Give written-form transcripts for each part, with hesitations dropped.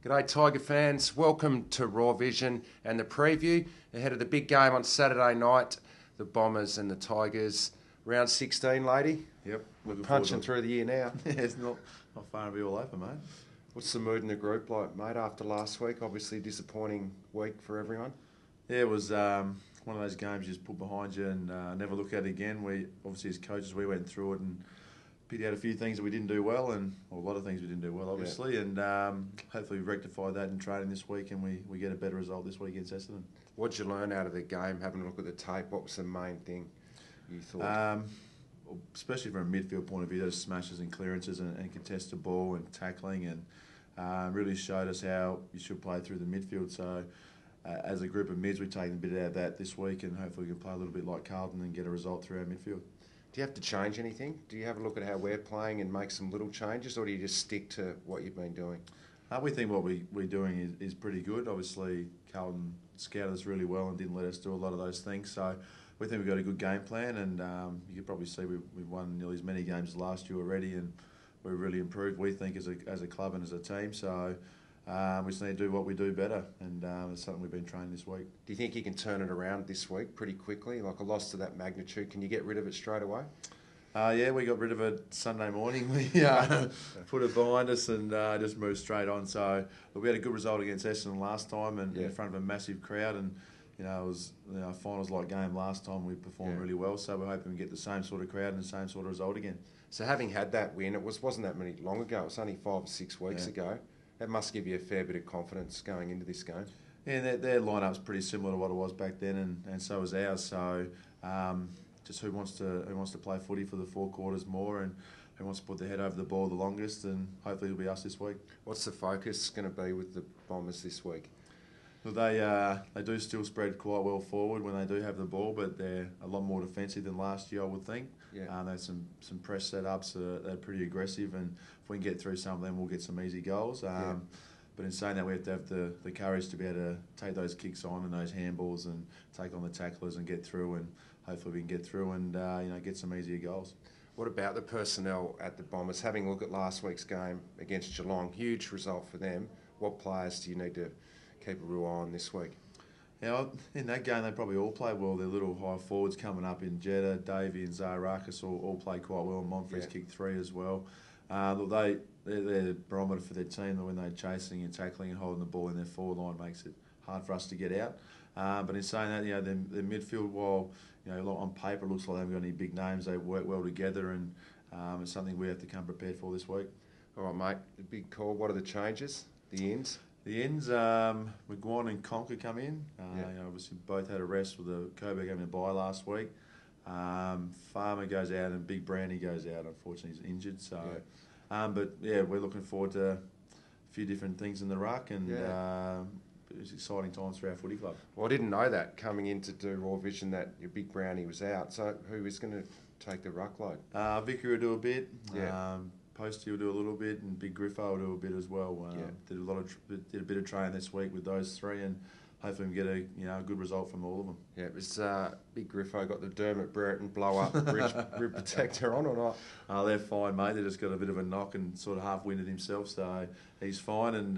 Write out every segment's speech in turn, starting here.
G'day Tiger fans, welcome to Raw Vision and the preview ahead of the big game on Saturday night, the Bombers and the Tigers. Round 16, lady. Yep. We're punching through the year now. Yeah, it's not far to be all over, mate. What's the mood in the group like, mate, after last week? Obviously a disappointing week for everyone. Yeah, it was one of those games you just put behind you and never look at it again. We obviously, as coaches, we went through it and picked out a few things that we didn't do well, and a lot of things we didn't do well, obviously. Yeah. And hopefully we rectify that in training this week, and we get a better result this week against Essendon. What did you learn out of the game, having a look at the tape? What was the main thing you thought? Especially from a midfield point of view, those smashes and clearances and contested ball and tackling, and really showed us how you should play through the midfield. So as a group of mids, we've taken a bit out of that this week, and hopefully we can play a little bit like Carlton and get a result through our midfield. Do you have to change anything? Do you have a look at how we're playing and make some little changes, or do you just stick to what you've been doing? We think what we're doing is pretty good. Obviously, Carlton scouted us really well and didn't let us do a lot of those things. So we think we've got a good game plan, and you can probably see we've won nearly as many games as last year already, and we've really improved, we think, as a club and as a team. So we just need to do what we do better, and it's something we've been training this week. Do you think you can turn it around this week pretty quickly? Like a loss to that magnitude, can you get rid of it straight away? Yeah, we got rid of it Sunday morning. We put it behind us and just moved straight on. So we had a good result against Essendon last time, and in front of a massive crowd, and it was a finals-like game last time. We performed really well, so we're hoping we get the same sort of crowd and the same sort of result again. So having had that win, it wasn't that many long ago. It was only 5 or 6 weeks ago. That must give you a fair bit of confidence going into this game. Yeah, their line-up's pretty similar to what it was back then, and so is ours. So just who wants to play footy for the 4 quarters more, and who wants to put their head over the ball the longest, and hopefully it'll be us this week. What's the focus going to be with the Bombers this week? Well, they do still spread quite well forward when they do have the ball, but they're a lot more defensive than last year, I would think. Yeah. There's some press setups that are pretty aggressive, and if we can get through some of them, we'll get some easy goals. But in saying that, we have to have the courage to be able to take those kicks on and those handballs and take on the tacklers and get through, and hopefully we can get through and get some easier goals. What about the personnel at the Bombers? Having a look at last week's game against Geelong, huge result for them. What players do you need to keep a real eye on this week? Yeah, in that game they probably all played well. Their little high forwards coming up in Jeddah, Davey and Zaharakis all played quite well. Monfils kicked 3 as well. Look, they're the barometer for their team. When they're chasing and tackling and holding the ball in their forward line, makes it hard for us to get out. But in saying that, their midfield, while on paper it looks like they haven't got any big names, they work well together, and it's something we have to come prepared for this week. All right, mate. The big call. What are the changes? The ends? The ends, McGuan and Conker come in. Obviously both had a rest with the Coburg having a bye last week. Farmer goes out and Big Brandy goes out. Unfortunately, he's injured. So, but we're looking forward to a few different things in the ruck, and it's exciting times for our footy club. Well, I didn't know that coming in to do Raw Vision that your Big Brownie was out. So who is going to take the ruck load? Vicky will do a bit. Posty will do a little bit, and Big Griffo will do a bit as well. Did a bit of training this week with those 3, and hopefully we get a good result from all of them. Yeah, it was Big Griffo got the Dermot Brereton blow up rib protector on or not? They're fine, mate. They just got a bit of a knock and sort of half winded himself, so he's fine, and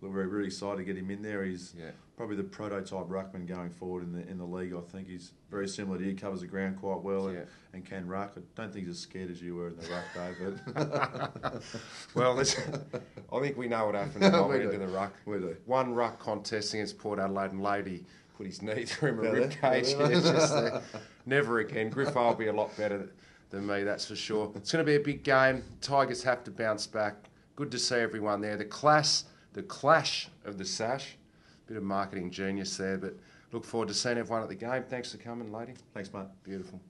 we're really excited to get him in there. He's probably the prototype ruckman going forward in the league. I think he's very similar to you. Covers the ground quite well and can ruck. I don't think he's as scared as you were in the ruck, Dave. Well, I think we know what happened when I went into the ruck. We do. One ruck contest against Port Adelaide, and Lady put his knee through my rib cage. It's just never again. Griffo will be a lot better than me, that's for sure. It's going to be a big game. Tigers have to bounce back. Good to see everyone there. The clash of the sash. Bit of marketing genius there, but look forward to seeing everyone at the game. Thanks for coming, lady. Thanks, mate. Beautiful.